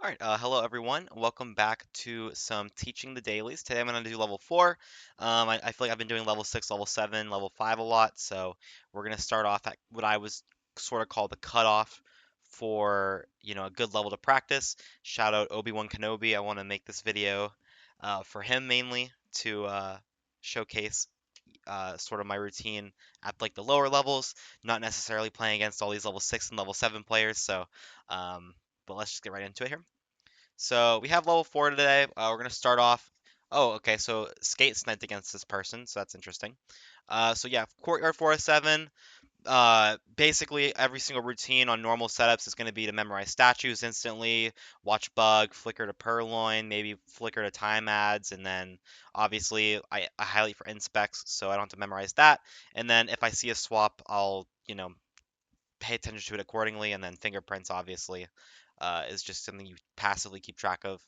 All right, hello everyone. Welcome back to some teaching the dailies. Today I'm going to do level 4. I feel like I've been doing level 6, level 7, level 5 a lot, so we're going to start off at what I was sort of called the cutoff for, a good level to practice. Shout out Obi-Wan Kenobi. I want to make this video for him mainly to showcase sort of my routine at like the lower levels, not necessarily playing against all these level 6 and level 7 players. Um, but let's just get right into it here. So we have level 4 today. We're going to start off. Oh, okay. So skate sniped against this person, so that's interesting. So yeah, courtyard 407. Basically every single routine on normal setups is going to be to memorize statues instantly, watch bug, flicker to purloin, maybe flicker to time adds, and then obviously I highlight for inspects, so I don't have to memorize that. And then if I see a swap, I'll pay attention to it accordingly, and then fingerprints obviously is just something you passively keep track of.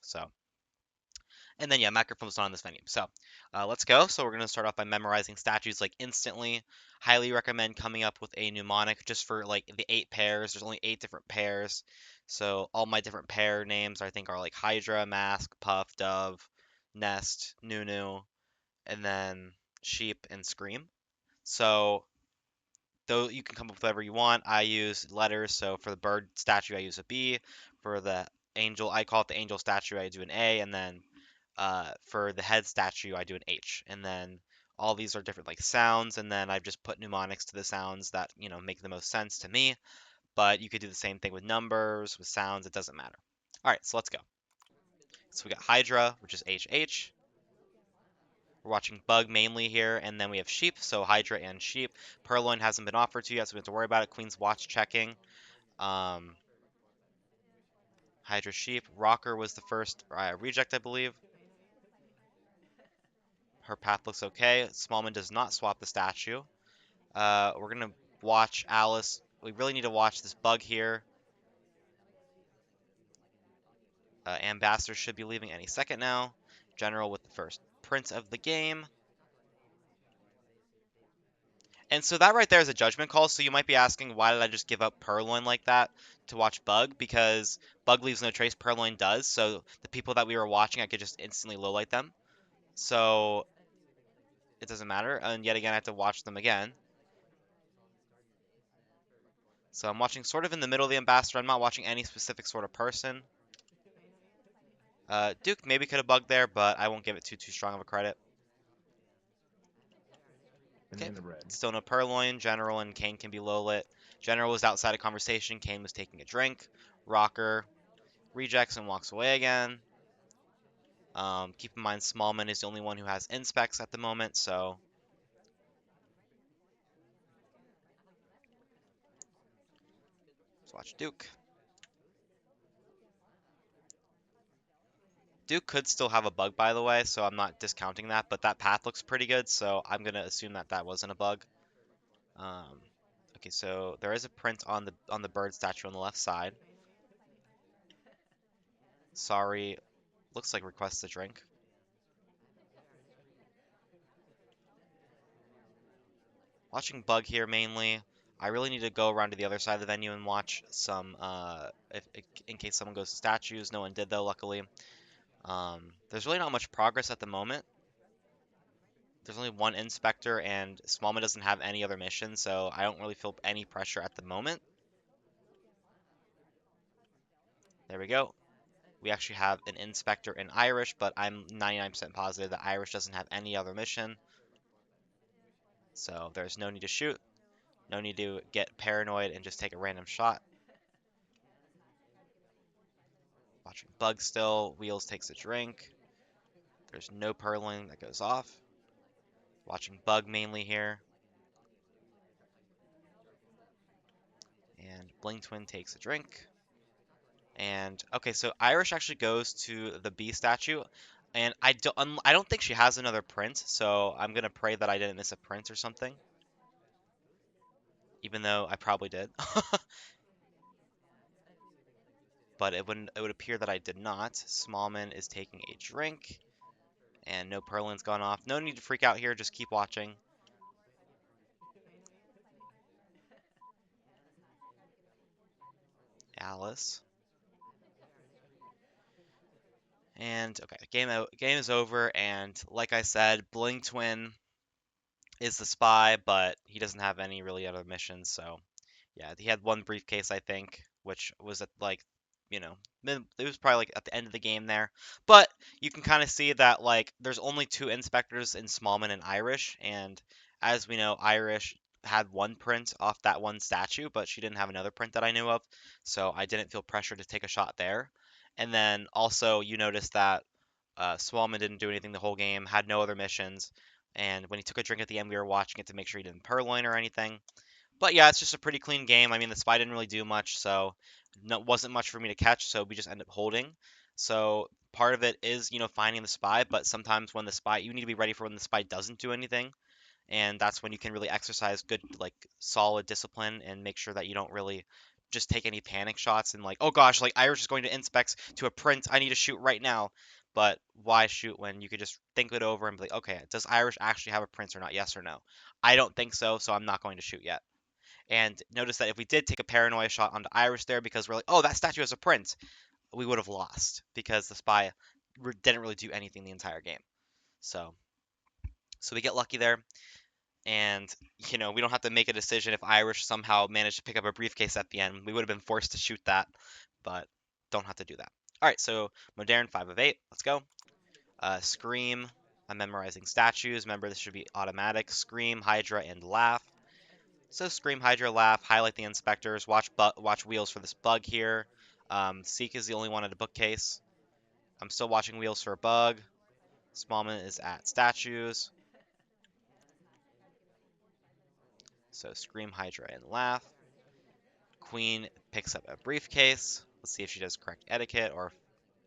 And then yeah, microphone's not on this menu. Let's go. So we're gonna start off by memorizing statues like instantly. Highly recommend coming up with a mnemonic just for like the 8 pairs. There's only 8 different pairs. So all my different pair names I think are like Hydra, Mask, Puff, Dove, Nest, Nunu, and then Sheep and Scream. So though you can come up with whatever you want. I use letters, so for the bird statue, I use a B. For the angel, I call it the angel statue, I do an A, and then for the head statue, I do an H. And then all these are different like sounds, and then I've just put mnemonics to the sounds that make the most sense to me. But you could do the same thing with numbers, with sounds, it doesn't matter. All right, so let's go. So we got Hydra, which is HH. We're watching Bug mainly here, and then we have Sheep, so Hydra and Sheep. Purloin hasn't been offered to you yet, so we don't have to worry about it. Queen's Watch checking. Um, Hydra Sheep. Rocker was the first reject, I believe. Her path looks okay. Smallman does not swap the statue. We're going to watch Alice. We really need to watch this Bug here. Ambassador should be leaving any second now. General with the first print of the game. And so that right there is a judgment call. So you might be asking, why did I just give up Purloin like that to watch Bug? Because Bug leaves no trace, Purloin does. So the people that we were watching, I could just instantly lowlight them. So it doesn't matter. And yet again, I have to watch them again. So I'm watching sort of in the middle of the ambassador. I'm not watching any specific sort of person. Duke maybe could have bugged there, but I won't give it too strong of a credit. Okay, still no Purloin. General and Kane can be low lit. General was outside of conversation. Kane was taking a drink. Rocker rejects and walks away again. Keep in mind, Smallman is the only one who has inspects at the moment, so let's watch Duke. Duke could still have a bug, by the way, so I'm not discounting that, but that path looks pretty good, so I'm going to assume that that wasn't a bug. Okay, so there is a print on the bird statue on the left side. Sorry, looks like requests a drink. Watching bug here mainly. I really need to go around to the other side of the venue and watch some, in case someone goes to statues. No one did though, luckily. There's really not much progress at the moment. There's only one inspector, and Smallman doesn't have any other mission, so I don't really feel any pressure at the moment. There we go. We actually have an inspector in Irish, but I'm 99% positive that Irish doesn't have any other mission. So there's no need to shoot. No need to get paranoid and just take a random shot. Watching Bug still. Wheels takes a drink. There's no purling that goes off. Watching Bug mainly here. And Bling Twin takes a drink. And okay, so Irish actually goes to the B statue. And I don't think she has another print, so I'm gonna pray that I didn't miss a print or something. Even though I probably did. But it would appear that I did not. Smallman is taking a drink. And no Perlin's gone off. No need to freak out here, just keep watching. Alice. And okay, game is over, and like I said, Bling Twin is the spy, but he doesn't have any really other missions, so yeah, he had one briefcase, I think, which was at like, you know, it was probably like at the end of the game there. But you can kind of see that like there's only two inspectors in Smallman and Irish, and as we know, Irish had one print off that one statue, but she didn't have another print that I knew of, so I didn't feel pressure to take a shot there. And then also you notice that Smallman didn't do anything the whole game, had no other missions, and when he took a drink at the end, we were watching it to make sure he didn't purloin or anything. But yeah, it's just a pretty clean game. I mean, the spy didn't really do much, so no, wasn't much for me to catch, so we just end up holding. So part of it is, finding the spy, but sometimes when the spy, you need to be ready for when the spy doesn't do anything, and that's when you can really exercise good, like, solid discipline and make sure that you don't really just take any panic shots and like, oh gosh, like Irish is going to inspect to a print, I need to shoot right now. But why shoot when you could just think it over and be like, okay, does Irish actually have a print or not? Yes or no? I don't think so, so I'm not going to shoot yet. And notice that if we did take a paranoia shot onto Iris there because we're like, oh, that statue has a print, we would have lost because the spy didn't really do anything the entire game. So, so we get lucky there, and we don't have to make a decision if Irish somehow managed to pick up a briefcase at the end. We would have been forced to shoot that, but don't have to do that. All right, so Modern 5 of 8. Let's go. Scream. I'm memorizing statues. Remember, this should be automatic. Scream, Hydra, and Laugh. So Scream, Hydra, Laugh, highlight the inspectors, watch Wheels for this bug here. Seek is the only one at a bookcase. I'm still watching Wheels for a bug. Smallman is at statues. So Scream, Hydra, and Laugh. Queen picks up a briefcase. Let's see if she does correct etiquette or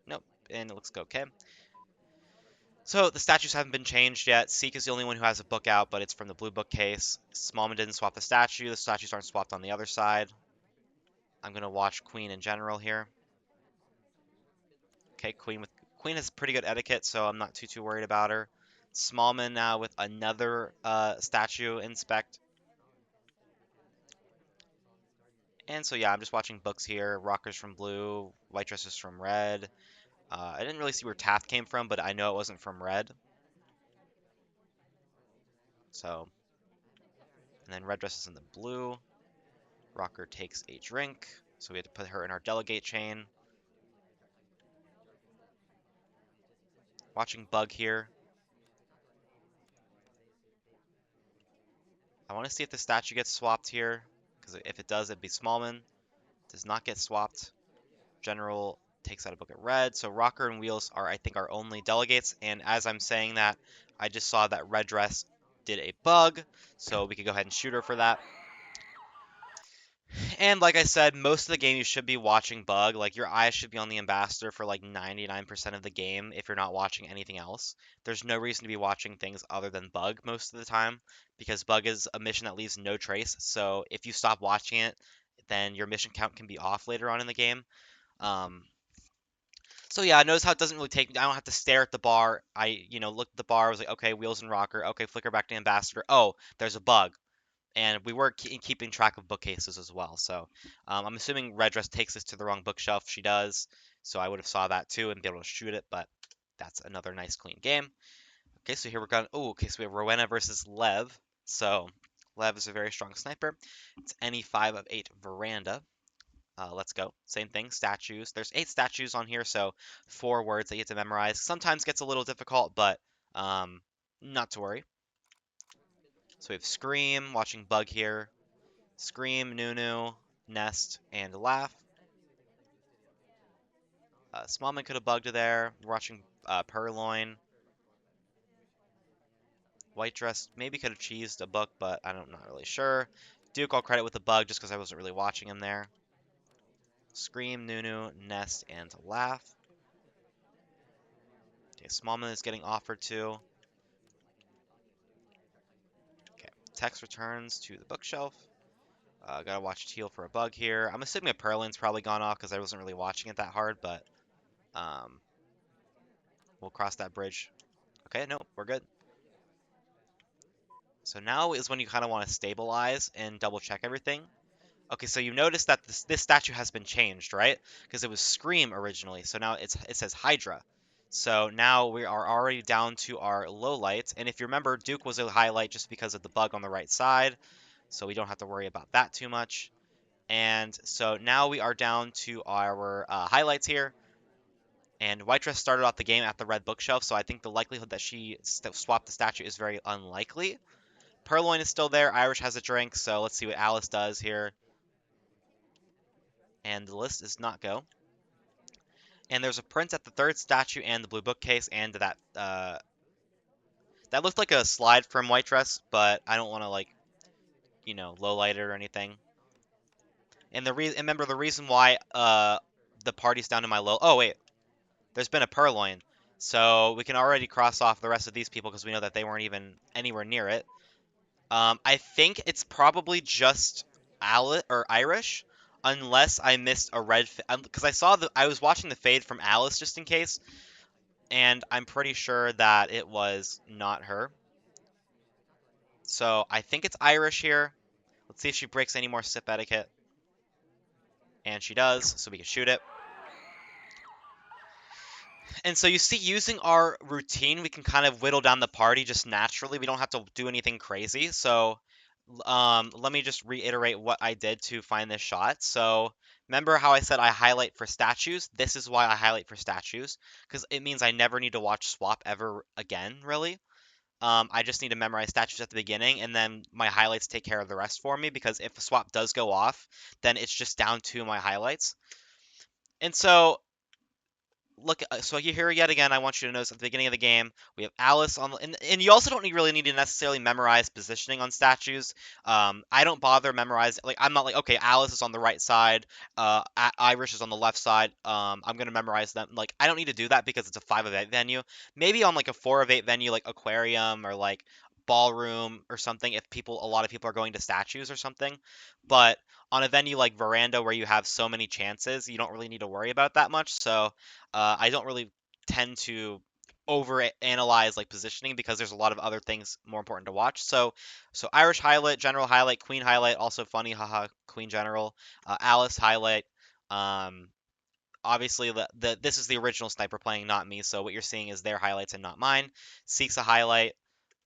nope, and it looks okay. So the statues haven't been changed yet. Seek is the only one who has a book out, but it's from the blue bookcase. Smallman didn't swap the statue. The statues aren't swapped on the other side. I'm gonna watch Queen in general here. Okay, Queen has pretty good etiquette, so I'm not too worried about her. Smallman now with another statue inspect. And so yeah, I'm just watching books here. Rockers from blue, white dresses from red. I didn't really see where Taft came from, but I know it wasn't from red. So, and then red dresses in the blue. Rocker takes a drink, so we had to put her in our delegate chain. Watching Bug here. I want to see if the statue gets swapped here, because if it does, it'd be Smallman. Does not get swapped. General takes out a book of red. So Rocker and Wheels are, I think, our only delegates. And as I'm saying that, I just saw that Red Dress did a bug, so we could go ahead and shoot her for that. And like I said, most of the game you should be watching Bug. Like your eyes should be on the Ambassador for like 99% of the game if you're not watching anything else. There's no reason to be watching things other than Bug most of the time because Bug is a mission that leaves no trace. So if you stop watching it, then your mission count can be off later on in the game. Um, So yeah, notice how it doesn't really take me. I don't have to stare at the bar. Look at the bar. I was like, okay, wheels and rocker. Okay, flicker back to ambassador. Oh, there's a bug, and we were keeping track of bookcases as well. So I'm assuming Red Dress takes us to the wrong bookshelf. She does, so I would have saw that too and be able to shoot it. But that's another nice clean game. Okay, so here we're going. Oh, okay, so we have Rowena versus Lev. So Lev is a very strong sniper. It's any 5 of 8 veranda. Let's go. Same thing, statues. There's 8 statues on here, so 4 words that you have to memorize. Sometimes gets a little difficult, but um, not to worry. So we have Scream, watching Bug here. Scream, Nunu, Nest, and Laugh. Smallman could have bugged there. We're watching Purloin. White Dress maybe could have cheesed a book, but I'm not really sure. Duke, I'll credit with the bug just because I wasn't really watching him there. Scream, Nunu, Nest, and Laugh. Okay, Smallman is getting offered to. Okay, text returns to the bookshelf. Gotta watch Teal for a bug here. I'm assuming a Purlin's probably gone off because I wasn't really watching it that hard, but um, we'll cross that bridge. Okay, no, we're good. So now is when you kind of want to stabilize and double check everything. Okay, so you notice that this statue has been changed, right? Because it was Scream originally, so now it says Hydra. So now we are already down to our low lights. And if you remember, Duke was a highlight just because of the bug on the right side. So we don't have to worry about that too much. And so now we are down to our highlights here. And White Dress started off the game at the red bookshelf, so I think the likelihood that she swapped the statue is very unlikely. Purloin is still there. Irish has a drink, so let's see what Alice does here. And the list does not go. And there's a print at the third statue and the blue bookcase, and that looked like a slide from White Dress, but I don't want to low light it or anything. And remember the reason why the party's down to my low. Oh wait, there's been a Purloin, so we can already cross off the rest of these people because we know that they weren't even anywhere near it. I think it's probably just Alice or Irish, unless I missed a red. Because I was watching the fade from Alice just in case, and I'm pretty sure that it was not her. So I think it's Irish here. Let's see if she breaks any more sip etiquette, and she does, so we can shoot it. And so you see, using our routine, we can kind of whittle down the party just naturally. We don't have to do anything crazy. So let me just reiterate what I did to find this shot. So remember how I said I highlight for statues? This is why I highlight for statues, because it means I never need to watch swap ever again, really. I just need to memorize statues at the beginning, and then my highlights take care of the rest for me, because if a swap does go off, then it's just down to my highlights. And so look, so here yet again, I want you to notice at the beginning of the game, we have Alice on the, and you also don't really need to necessarily memorize positioning on statues. I don't bother memorize, like, I'm not like, okay, Alice is on the right side, Irish is on the left side, I'm gonna memorize them. Like, I don't need to do that because it's a 5 of 8 venue. Maybe on like a 4 of 8 venue, like aquarium or like ballroom or something, if a lot of people are going to statues or something. But on a venue like veranda where you have so many chances, you don't really need to worry about that much. So I don't really tend to over analyze like positioning because there's a lot of other things more important to watch. So Irish highlight, general highlight, queen highlight, also funny, haha, queen general, Alice highlight. Um, Obviously this is the original sniper playing, not me. So what you're seeing is their highlights and not mine. Seeks a highlight,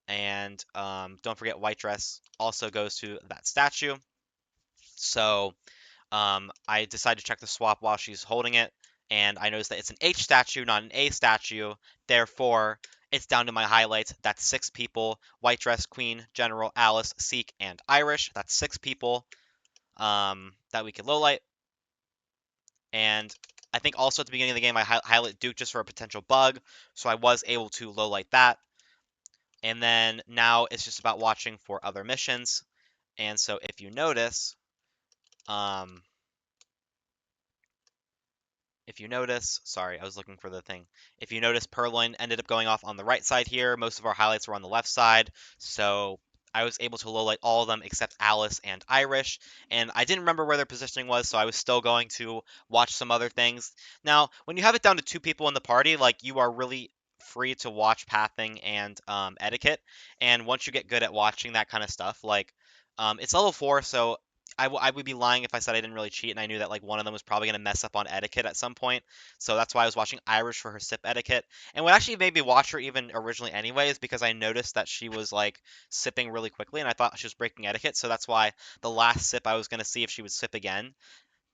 and don't forget White Dress also goes to that statue. So I decided to check the swap while she's holding it, and I noticed that it's an H statue, not an A statue. Therefore, it's down to my highlights. That's 6 people: White Dress, Queen, General, Alice, Sikh, and Irish. That's 6 people that we could lowlight. And I think also at the beginning of the game, I highlight Duke just for a potential bug, so I was able to lowlight that. And then now it's just about watching for other missions. And so if you notice, um, sorry, I was looking for the thing. If you notice, Purloin ended up going off on the right side here. Most of our highlights were on the left side. So I was able to lowlight all of them except Alice and Irish. And I didn't remember where their positioning was, so I was still going to watch some other things. Now, when you have it down to 2 people in the party, like, you are really free to watch pathing and etiquette. And once you get good at watching that kind of stuff, like, it's level 4, so I would be lying if I said I didn't really cheat and I knew that like one of them was probably going to mess up on etiquette at some point. So that's why I was watching Irish for her sip etiquette. And what actually made me watch her even originally anyway is because I noticed that she was like sipping really quickly and I thought she was breaking etiquette. So that's why the last sip I was going to see if she would sip again,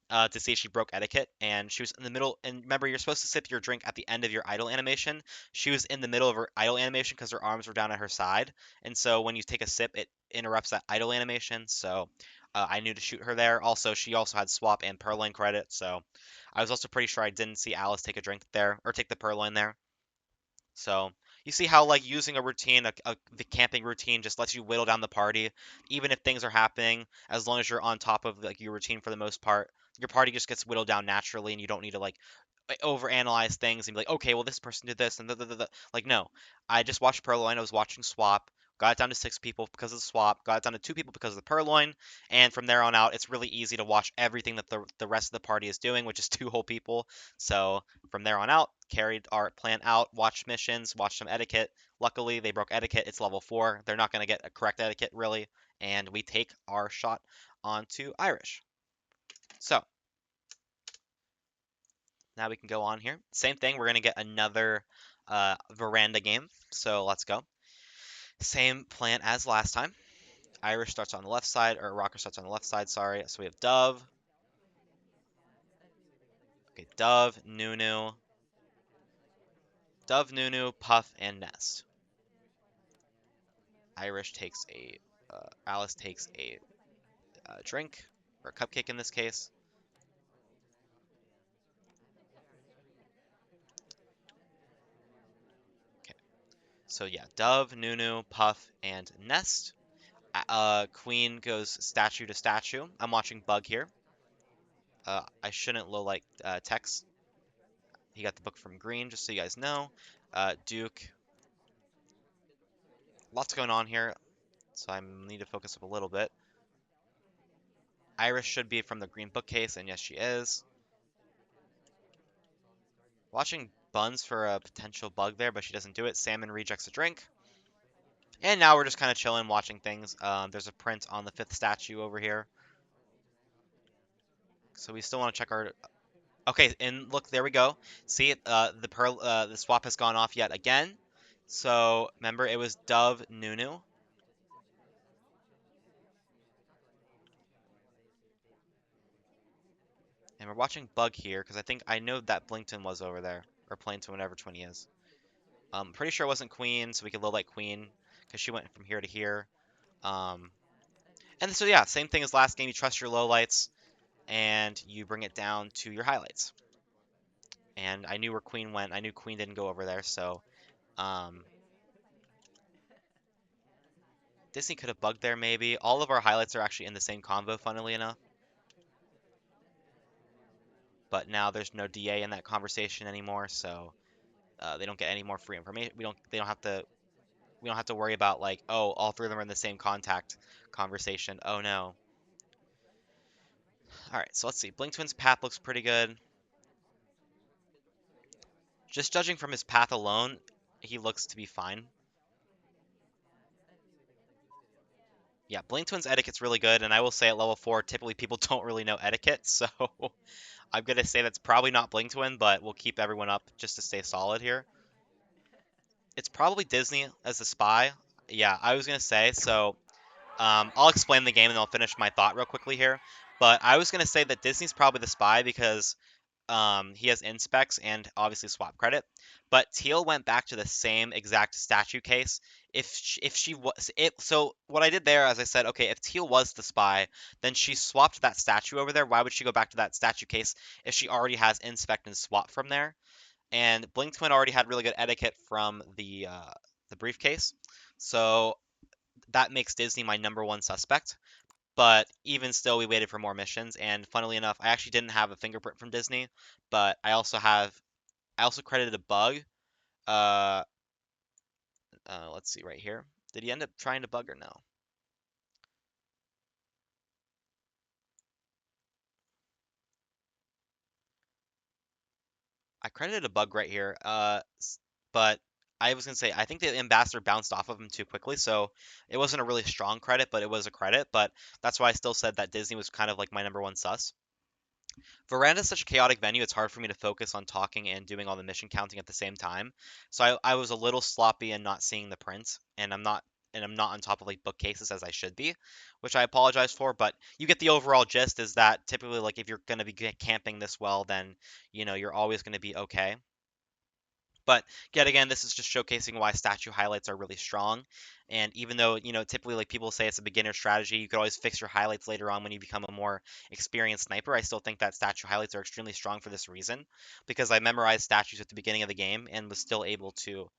to see if she broke etiquette, and she was in the middle. And remember, you're supposed to sip your drink at the end of your idle animation. She was in the middle of her idle animation because her arms were down at her side, and so when you take a sip, it interrupts that idle animation. So I knew to shoot her there. Also, she also had swap and purloin credit, so I was also pretty sure I didn't see Alice take a drink there or take the purloin there. So you see how like using a routine, the camping routine, just lets you whittle down the party, even if things are happening. As long as you're on top of like your routine for the most part, your party just gets whittled down naturally, and you don't need to like overanalyze things and be like, okay, well this person did this and like no, I just watched Purloin. I was watching swap. Got it down to 6 people because of the swap. Got it down to 2 people because of the Purloin. And from there on out, it's really easy to watch everything that the rest of the party is doing, which is 2 whole people. So from there on out, carried our plan out, watched missions, watched some etiquette. Luckily, they broke etiquette. It's level 4. They're not going to get a correct etiquette, really. And we take our shot onto Irish. So, Now we can go on here. Same thing, we're gonna get another veranda game. So let's go. Same plan as last time. Irish starts on the left side, or Rocker starts on the left side, sorry. So we have Dove. Okay, Dove, Nunu, Puff, and Nest. Irish takes Alice takes a drink, or a cupcake in this case. Okay, so yeah, Dove, Nunu, Puff, and Nest. Queen goes statue to statue. I'm watching Bug here. I shouldn't low like text. He got the book from Green, just so you guys know. Duke. Lots going on here, so I need to focus up a little bit. Iris should be from the green bookcase, and yes, she is. Watching Buns for a potential bug there, but she doesn't do it. Salmon rejects a drink. And now we're just kind of chilling, watching things. There's a print on the fifth statue over here. So we still want to check our... Okay, and look, there we go. See, the swap has gone off yet again. So remember, it was Dove Nunu. And we're watching Bug here, because I know that Blinkton was over there. Or Plankton, whatever which one he is. Pretty sure it wasn't Queen, so we could low light Queen, because she went from here to here. Um, and so yeah, same thing as last game. You trust your low lights, and you bring it down to your highlights. And I knew where Queen went. I knew Queen didn't go over there, so um, Disney could have bugged there maybe. All of our highlights are actually in the same convo, funnily enough. But now there's no DA in that conversation anymore, so they don't get any more free information. They don't have to. We don't have to worry about like, oh, all three of them are in the same contact conversation. Oh no. All right, so let's see. Blink Twin's path looks pretty good. Just judging from his path alone, he looks to be fine. Yeah, Blink Twin's etiquette's really good, and I will say at level 4, typically people don't really know etiquette, so I'm gonna say that's probably not Blink Twin, but we'll keep everyone up just to stay solid here. It's probably Disney as the spy. Yeah, I was gonna say, so I'll explain the game and I'll finish my thought real quickly here. But I was gonna say that Disney's probably the spy because he has inspecs and obviously swap credit. But Teal went back to the same exact statue case. If she was it, so what I did there, as I said, okay, if Teal was the spy, then she swapped that statue over there. Why would she go back to that statue case if she already has inspect and swap from there? And Blink Twin already had really good etiquette from the briefcase, so that makes Disney my number one suspect. But even still, we waited for more missions, and funnily enough, I actually didn't have a fingerprint from Disney, but I also credited a bug. Uh, let's see right here. Did he end up trying to bug or no? I credited a bug right here. But I was gonna say I think the ambassador bounced off of him too quickly, so it wasn't a really strong credit, but it was a credit. But that's why I still said that Disney was kind of like my number one sus. Veranda is such a chaotic venue, it's hard for me to focus on talking and doing all the mission counting at the same time. So I was a little sloppy and not seeing the print, and I'm not on top of like bookcases as I should be, which I apologize for, but you get the overall gist is that typically like if you're gonna be camping this well, then you're always gonna be okay. But yet again, this is just showcasing why statue highlights are really strong. And even though, typically like people say it's a beginner strategy, you could always fix your highlights later on when you become a more experienced sniper. I still think that statue highlights are extremely strong for this reason, because I memorized statues at the beginning of the game and was still able to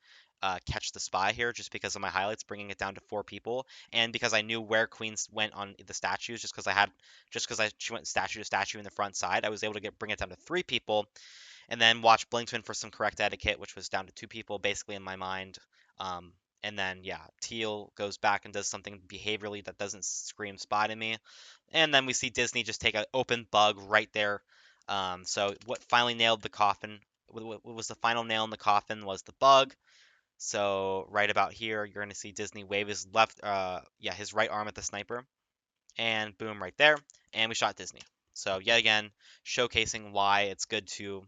catch the spy here just because of my highlights, bringing it down to 4 people, and because I knew where queens went on the statues, just because she went statue to statue in the front side, I was able to bring it down to 3 people and then watch Blinkton for some correct etiquette, which was down to 2 people, basically in my mind. Um, and then yeah, Teal goes back and does something behaviorally that doesn't scream spy to me. And then we see Disney just take an open bug right there. So what finally nailed the coffin? What was the final nail in the coffin was the bug. So right about here, you're going to see Disney wave his his right arm at the sniper, and boom, right there, and we shot Disney. So yet again, showcasing why it's good to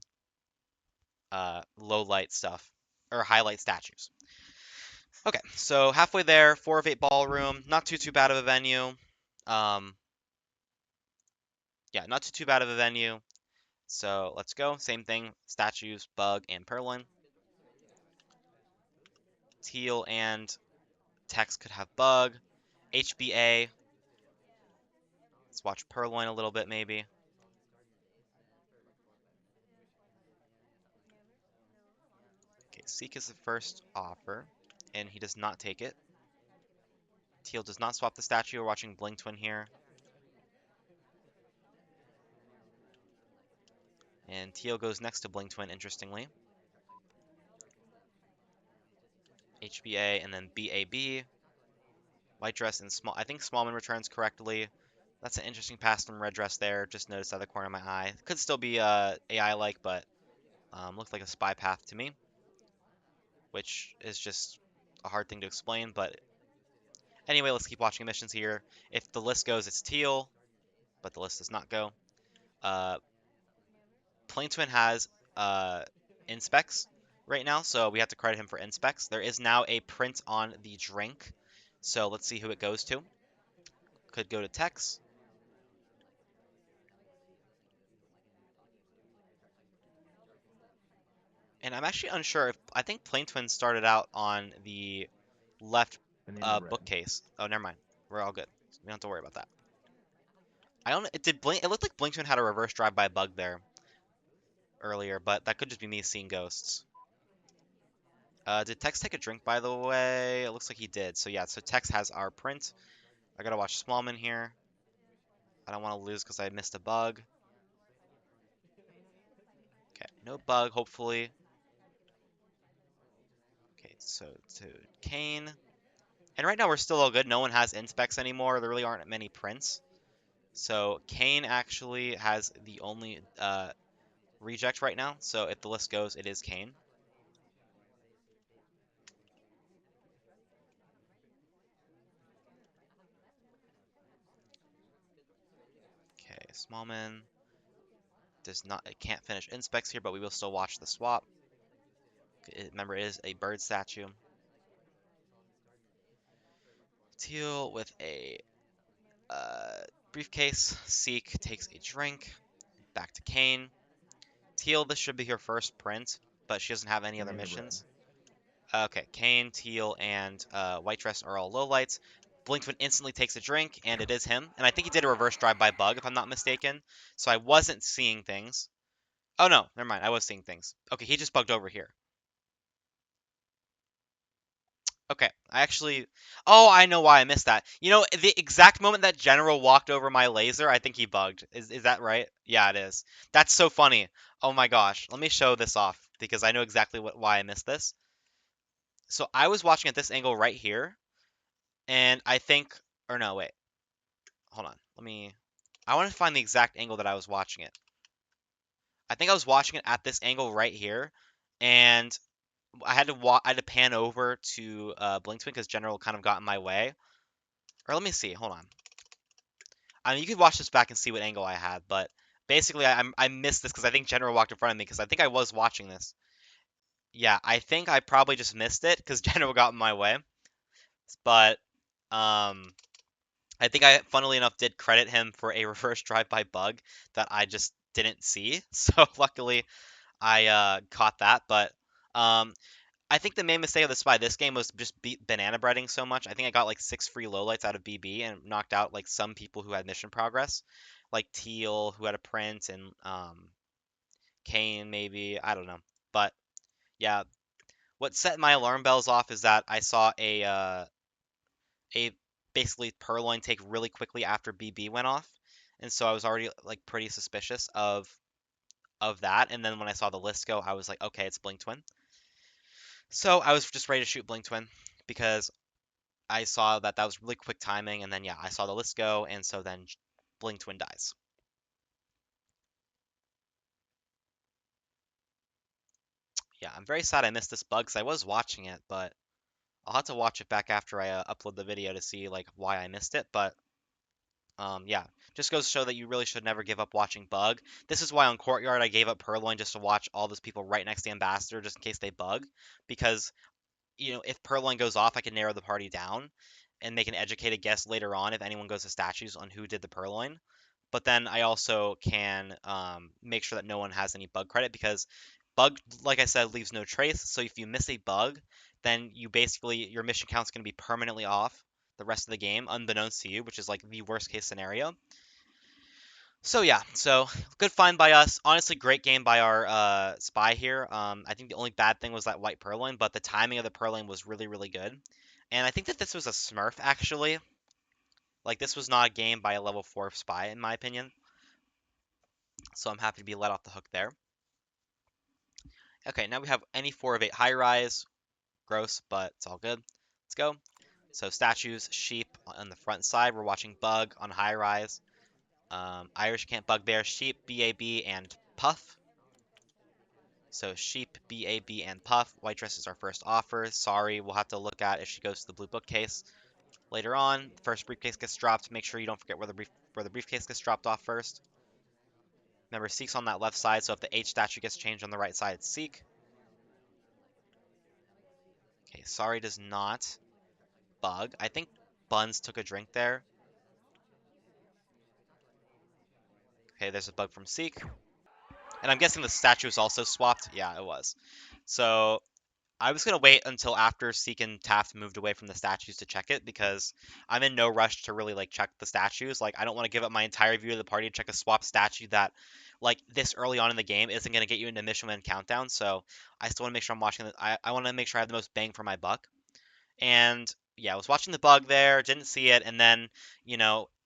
low light stuff or highlight statues. Okay, so halfway there, 4 of 8 ballroom, not too bad of a venue. Um, yeah, not too bad of a venue. So let's go. Same thing, statues, bug, and purloin. Teal and text could have bug. HBA. Let's watch purloin a little bit maybe. Okay, seek is the first offer, and he does not take it. Teal does not swap the statue. We're watching Blink Twin here. And Teal goes next to Blink Twin, interestingly. HBA and then BAB. White dress and small. I think Smallman returns correctly. That's an interesting pass from red dress there. Just noticed out of the corner of my eye. Could still be AI-like, but looked like a spy path to me, which is just a hard thing to explain. But anyway, let's keep watching missions here. If the list goes, it's Teal, but the list does not go. Uh, Plain Twin has inspects right now, so we have to credit him for inspects. There is now a print on the drink, so let's see who it goes to. Could go to Tex. And I'm actually unsure if I think Plain Twin started out on the left bookcase. Oh, never mind. We're all good. We don't have to worry about that. I don't. It did blink. It looked like Plain Twin had a reverse drive-by bug there earlier, but that could just be me seeing ghosts. Did Tex take a drink, by the way? It looks like he did. So yeah, so Tex has our print. I gotta watch Smallman here. I don't want to lose because I missed a bug. Okay, no bug, hopefully. Okay, so to Kane. And right now we're still all good. No one has inspects anymore. There really aren't many prints. So Kane actually has the only reject right now. So if the list goes, it is Kane. Okay, Smallman does not, it can't finish inspects here, but we will still watch the swap. Remember, it is a bird statue. Teal with a briefcase. Seek takes a drink. Back to Kane. Teal, this should be her first print, but she doesn't have any other missions. Okay, Kane, Teal, and White Dress are all lowlights. Blinkman instantly takes a drink, and it is him. And I think he did a reverse drive-by bug, if I'm not mistaken. So I wasn't seeing things. Oh, no, never mind. I was seeing things. Okay, he just bugged over here. Okay, I actually... Oh, I know why I missed that. You know, the exact moment that General walked over my laser, I think he bugged. Is that right? Yeah, it is. That's so funny. Oh my gosh. Let me show this off, because I know exactly why I missed this. So I was watching at this angle right here, and I think... Or no, wait. Hold on. I want to find the exact angle that I was watching it. I think I was watching it at this angle right here, and I had to pan over to Blink Twin because General kind of got in my way. Or let me see. Hold on. I mean, you could watch this back and see what angle I had, but basically I missed this because I think General walked in front of me because I think I was watching this. Yeah, I think I probably just missed it because General got in my way. But I think I, funnily enough, did credit him for a reverse drive-by bug that I just didn't see. So luckily, I caught that. But um, I think the main mistake of the spy this game was just banana breading so much. I think I got like 6 free lowlights out of BB and knocked out like some people who had mission progress, like Teal who had a print and Kane maybe. I don't know. But yeah, what set my alarm bells off is that I saw a basically purloin take really quickly after BB went off, and so I was already like pretty suspicious of that. And then when I saw the list go, I was like, okay, it's Blink Twin. So I was just ready to shoot Blink Twin because I saw that that was really quick timing, and then yeah, I saw the list go, and so then Blink Twin dies. Yeah, I'm very sad I missed this bug because I was watching it, but I'll have to watch it back after I upload the video to see like why I missed it. But Yeah, just goes to show that you really should never give up watching bug. This is why on Courtyard I gave up Purloin just to watch all those people right next to the Ambassador just in case they bug, because if Purloin goes off, I can narrow the party down and make an educated guess later on if anyone goes to statues on who did the Purloin. But then I also can make sure that no one has any bug credit because bug, like I said, leaves no trace. So if you miss a bug, then you basically your mission count's going to be permanently off the rest of the game, unbeknownst to you, which is like the worst case scenario. So yeah, so good find by us. Honestly, great game by our spy here. I think the only bad thing was that white purloin, but the timing of the purloin was really, really good. And I think that this was a Smurf actually. Like this was not a game by a level 4 spy in my opinion. So I'm happy to be let off the hook there. Okay, now we have any 4 of 8 high rise. Gross, but it's all good. Let's go. So statues, sheep on the front side. We're watching bug on high rise. Irish can't bugbear, sheep, BAB, and puff. So sheep, BAB, and puff. White dress is our first offer. Sorry, we'll have to look at if she goes to the blue bookcase later on. The first briefcase gets dropped. Make sure you don't forget where the briefcase gets dropped off first. Remember, Seek's on that left side, so if the H statue gets changed on the right side, it's Seek. Okay, sorry does not bug. I think Buns took a drink there. Okay, there's a bug from Seek. And I'm guessing the statue is also swapped. Yeah, it was. So I was gonna wait until after Seek and Taft moved away from the statues to check it because I'm in no rush to really like check the statues. Like I don't want to give up my entire view of the party to check a swap statue that like this early on in the game isn't gonna get you into mission win countdown. So I still want to make sure I'm watching it. I want to make sure I have the most bang for my buck. And yeah, I was watching the bug there, didn't see it, and then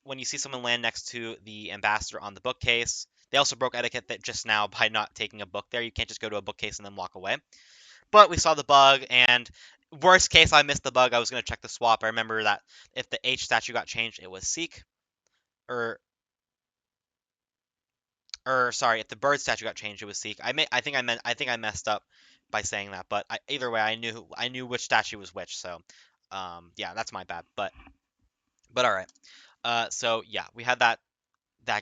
when you see someone land next to the ambassador on the bookcase, they also broke etiquette that just now by not taking a book there. You can't just go to a bookcase and then walk away. But we saw the bug, and worst case, I missed the bug. I was going to check the swap. I remember that if the H statue got changed, it was Seek. Or sorry, if the bird statue got changed, it was Seek. I think I messed up by saying that. But either way, I knew which statue was which. So, yeah, that's my bad. But all right. So yeah, we had that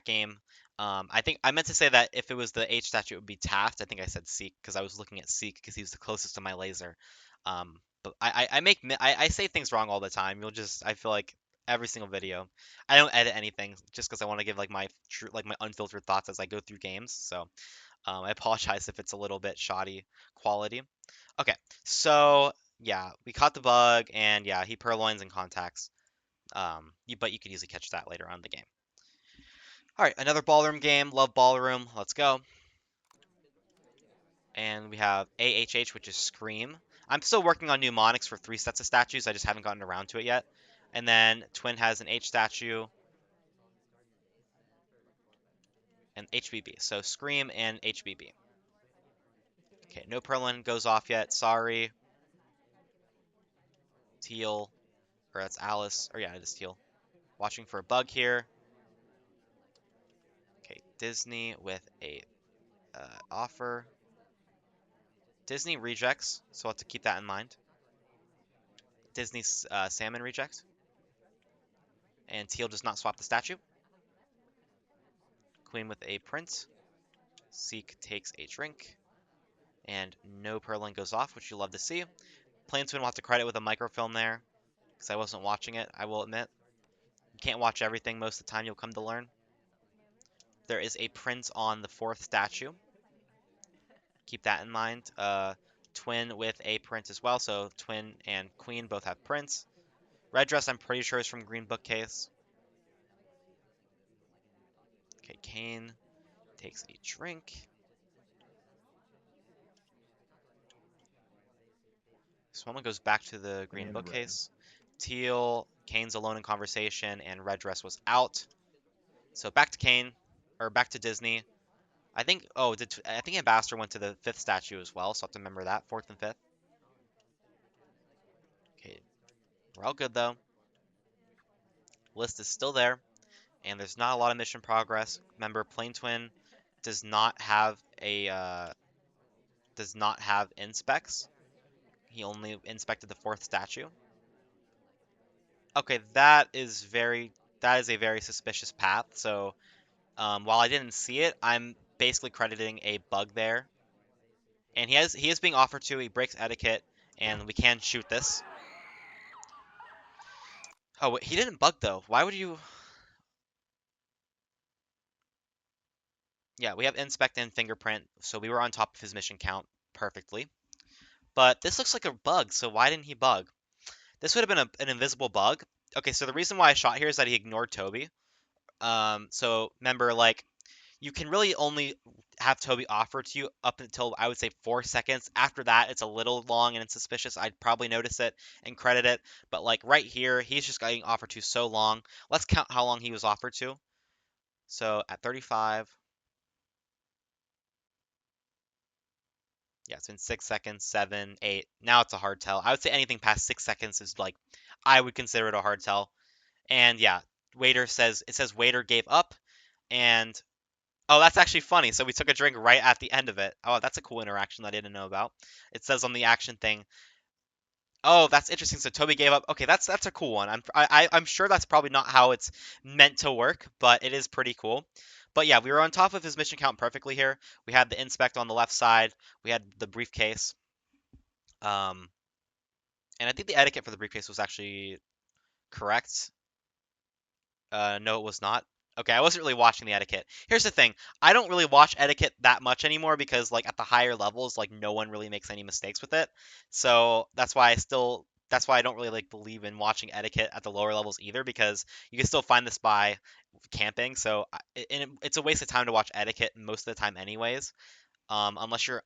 game. I think I meant to say that if it was the H statue, it would be Taft. I think I said Seek because I was looking at Seek because he was the closest to my laser. But I say things wrong all the time. I feel like every single video, I don't edit anything just because I want to give like my true like my unfiltered thoughts as I go through games. So I apologize if it's a little bit shoddy quality. Okay, so yeah, we caught the bug and yeah, he purloins and contacts. But you could easily catch that later on in the game. All right, another ballroom game. Love ballroom. Let's go. And we have AHH, which is Scream. I'm still working on mnemonics for 3 sets of statues. I just haven't gotten around to it yet. And then Twin has an H statue and HBB. So Scream and HBB. Okay, no Perlin goes off yet. Sorry. Teal. Or that's Alice. Or yeah, it is Teal. Watching for a bug here. Okay, Disney with a offer. Disney rejects, so I'll have to keep that in mind. Disney's salmon reject. And Teal does not swap the statue. Queen with a prince. Seek takes a drink. And no Perlin goes off, which you love to see. Planeswin will have to credit with a microfilm there, because I wasn't watching it, I will admit. You can't watch everything most of the time, you'll come to learn. There is a prince on the 4th statue. Keep that in mind. Twin with a prince as well, so Twin and Queen both have prince. Red dress, I'm pretty sure is from Green Bookcase. Okay, Kane takes a drink. Swollen goes back to the Green Bookcase. Teal, Kane's alone in conversation, and Red dress was out. So back to Kane, or back to Disney. I think, I think Ambassador went to the 5th statue as well, so I have to remember that, 4th and 5th. Okay, we're all good though. List is still there, and there's not a lot of mission progress. Remember, Plane Twin does not have inspects. He only inspected the 4th statue. Okay, that is very that is a very suspicious path. So while I didn't see it, I'm basically crediting a bug there. And he is being offered to. He breaks etiquette, and we can shoot this. Oh, wait, he didn't bug though. Why would you? Yeah, we have inspect and fingerprint, so we were on top of his mission count perfectly. But this looks like a bug, so why didn't he bug? This would have been an invisible bug. Okay, so the reason why I shot here is that he ignored Toby. So remember, like, you can really only have Toby offer to you up until I would say 4 seconds. After that, it's a little long and it's suspicious. I'd probably notice it and credit it. But like right here, he's just getting offered to so long. Let's count how long he was offered to. So at 35, yeah, it's been 6 seconds, 7, 8. Now it's a hard tell. I would say anything past 6 seconds is like I would consider it a hard tell. And yeah, waiter says it says waiter gave up, and oh, that's actually funny. So we took a drink right at the end of it. Oh, that's a cool interaction that I didn't know about. It says on the action thing. Oh, that's interesting. So Toby gave up. Okay, that's a cool one. I'm sure that's probably not how it's meant to work, but it is pretty cool. But yeah, we were on top of his mission count perfectly here. We had the inspect on the left side. We had the briefcase. Um, and I think the etiquette for the briefcase was actually correct. No, it was not. Okay, I wasn't really watching the etiquette. Here's the thing. I don't really watch etiquette that much anymore because like at the higher levels, like no one really makes any mistakes with it. So that's why I don't really like believe in watching etiquette at the lower levels either because you can still find the spy camping. So it's a waste of time to watch etiquette most of the time anyways, unless you're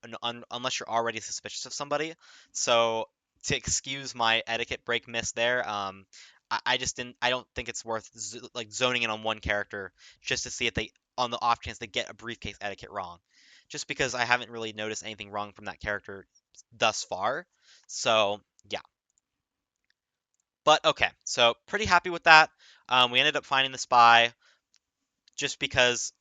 already suspicious of somebody. So to excuse my etiquette break miss there, I just didn't. I don't think it's worth like zoning in on one character just to see if they, on the off chance they get a briefcase etiquette wrong, just because I haven't really noticed anything wrong from that character thus far. So yeah, but okay, so pretty happy with that. We ended up finding the spy just because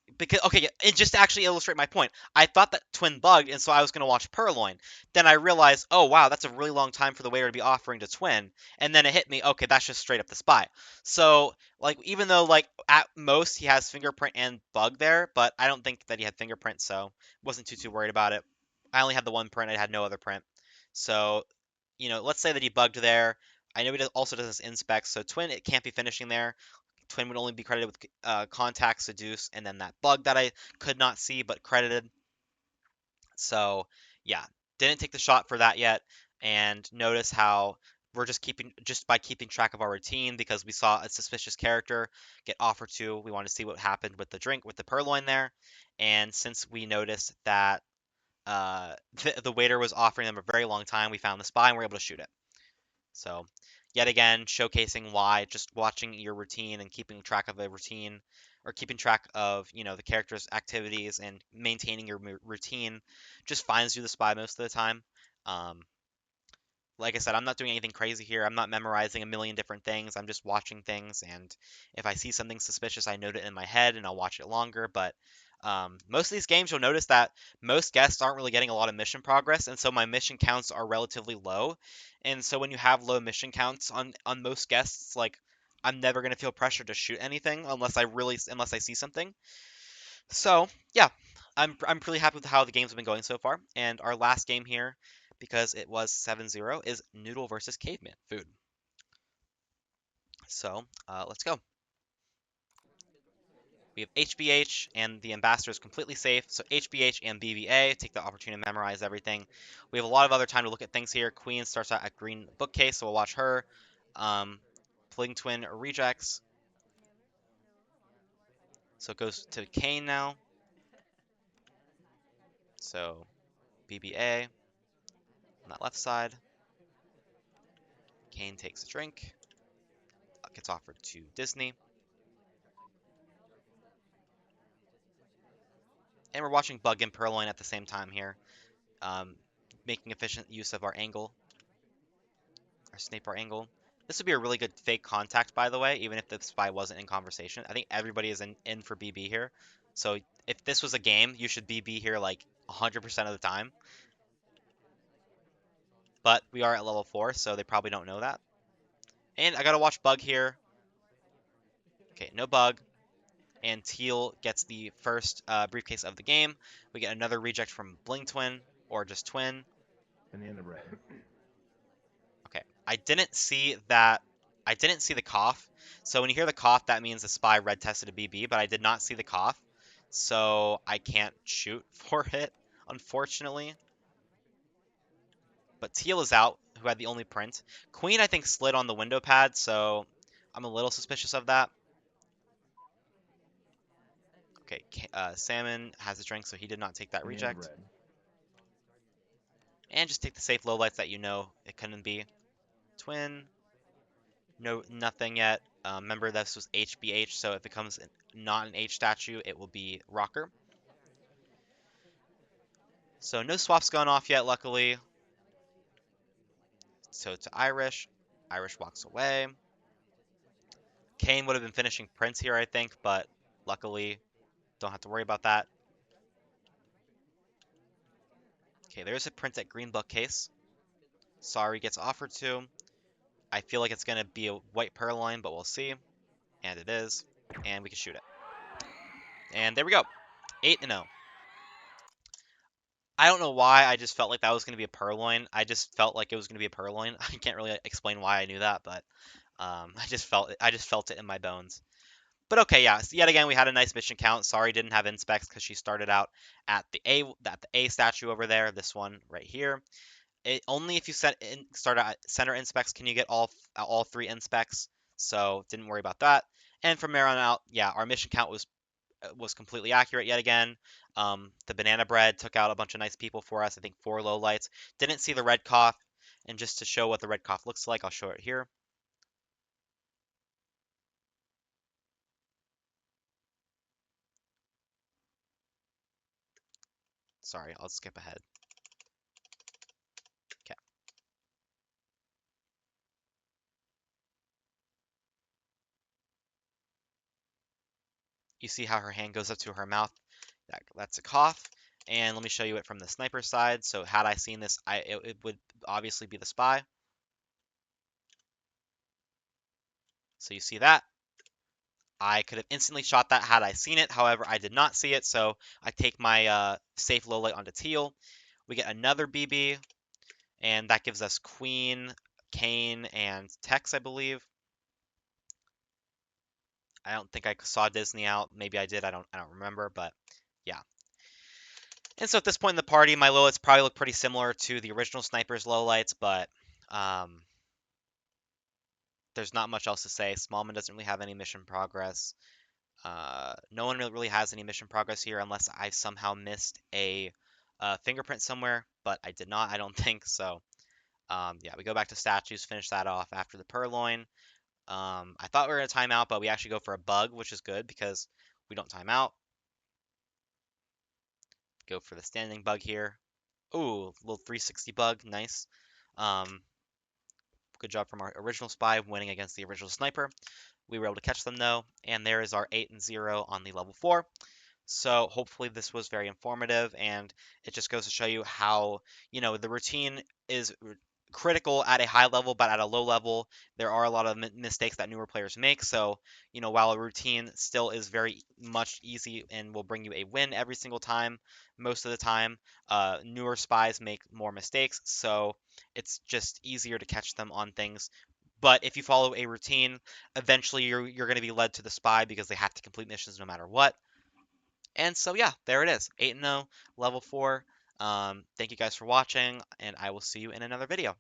okay, yeah, and just to actually illustrate my point, I thought that twin bugged, and so I was gonna watch Purloin. Then I realized, oh wow, that's a really long time for the waiter to be offering to twin. And then it hit me, okay, that's just straight up the spy. So like even though like at most he has fingerprint and bug there, but I don't think that he had fingerprint, so wasn't too worried about it. I only had the one print, I had no other print. So let's say that he bugged there. I know he also does this inspect, so twin it can't be finishing there. Twin would only be credited with contact, seduce, and then that bug that I could not see but credited. So yeah, didn't take the shot for that yet. And notice how we're just by keeping track of our routine because we saw a suspicious character get offered to. We want to see what happened with the drink with the purloin there. And since we noticed that the waiter was offering them a very long time, we found the spy and we're able to shoot it. So, yet again, showcasing why just watching your routine and keeping track of a routine or keeping track of, the character's activities and maintaining your routine just finds you the spy most of the time. Um, like I said, I'm not doing anything crazy here. I'm not memorizing a million different things. I'm just watching things, and if I see something suspicious, I note it in my head and I'll watch it longer. But most of these games, you'll notice that most guests aren't really getting a lot of mission progress, and so my mission counts are relatively low. And so when you have low mission counts on most guests, like I'm never gonna feel pressure to shoot anything unless I see something. So yeah, I'm pretty happy with how the games have been going so far. And our last game here, because it was 7-0, is Noodle versus Caveman Food. So let's go. We have HBH and the ambassador is completely safe. So HBH and BBA take the opportunity to memorize everything. We have a lot of other time to look at things here. Queen starts out at green bookcase, so we'll watch her. Fling Twin rejects. So it goes to Kane now. So BBA on that left side. Kane takes a drink. Gets offered to Disney. And we're watching Bug and Purloin at the same time here, um, making efficient use of our angle, our Snape our angle. This would be a really good fake contact, by the way, even if the spy wasn't in conversation. I think everybody is in for BB here. So if this was a game, you should BB here like 100% of the time. But we are at level 4, so they probably don't know that. And I gotta watch Bug here. Okay, no bug. And teal gets the first briefcase of the game. We get another reject from Bling Twin, or just Twin. Banana bread. Okay, I didn't see that. I didn't see the cough. So when you hear the cough, that means the spy red tested a BB, but I did not see the cough. So I can't shoot for it, unfortunately. But teal is out, who had the only print. Queen, I think, slid on the window pad, so I'm a little suspicious of that. Okay, Salmon has a drink, so he did not take that Banana reject. bread. And just take the safe lowlights that you know it couldn't be. Twin, no, nothing yet. Remember, this was HBH, so if it comes not an H statue, it will be Rocker. So no swaps going off yet, luckily. So to Irish. Irish walks away. Kane would have been finishing Prince here, I think, but luckily don't have to worry about that. Okay, there's a Prince at Green Bookcase. Sorry gets offered to. I feel like it's going to be a white Purloin, but we'll see. And it is. And we can shoot it. And there we go. 8-0. I don't know why. I just felt like that was going to be a Purloin. I just felt like it was going to be a Purloin. I can't really explain why I knew that, but I just felt it. I just felt it in my bones. But okay, yeah. So yet again, we had a nice mission count. Sorry, didn't have inspects because she started out at the A statue over there. This one right here. Only if you start at center inspects can you get all three inspects. So didn't worry about that. And from there on out, yeah, our mission count was completely accurate yet again. The banana bread took out a bunch of nice people for us. I think 4 low lights. Didn't see the red cough. And just to show what the red cough looks like, I'll show it here. Sorry, I'll skip ahead. Okay. You see how her hand goes up to her mouth? That's a cough. And let me show you it from the sniper side. So had I seen this, it would obviously be the spy. So you see that? I could have instantly shot that had I seen it. However, I did not see it, so I take my safe low light onto teal. We get another BB, and that gives us Queen, Kane, and Tex, I believe. I don't think I saw Disney out. Maybe I did. I don't remember, but yeah. And so at this point in the party, my lowlights probably look pretty similar to the original Sniper's lowlights, but um, there's not much else to say. Smallman doesn't really have any mission progress. No one really has any mission progress here unless I somehow missed a fingerprint somewhere, but I did not, I don't think. So yeah, we go back to statues, finish that off after the Purloin. I thought we were going to time out, but we actually go for a bug, which is good because we don't time out. Go for the standing bug here. Ooh, little 360 bug, nice. Um, Good job from our original spy winning against the original sniper. We were able to catch them though, and there is our 8-0 on the level 4. So hopefully this was very informative, and it just goes to show you how, the routine is critical at a high level, but at a low level, there are a lot of mistakes that newer players make. So, while a routine still is very much easy and will bring you a win every single time, most of the time, newer spies make more mistakes. So it's just easier to catch them on things. But if you follow a routine, eventually you're going to be led to the spy because they have to complete missions no matter what. And so yeah, there it is. 8-0, level 4. Thank you guys for watching, and I will see you in another video.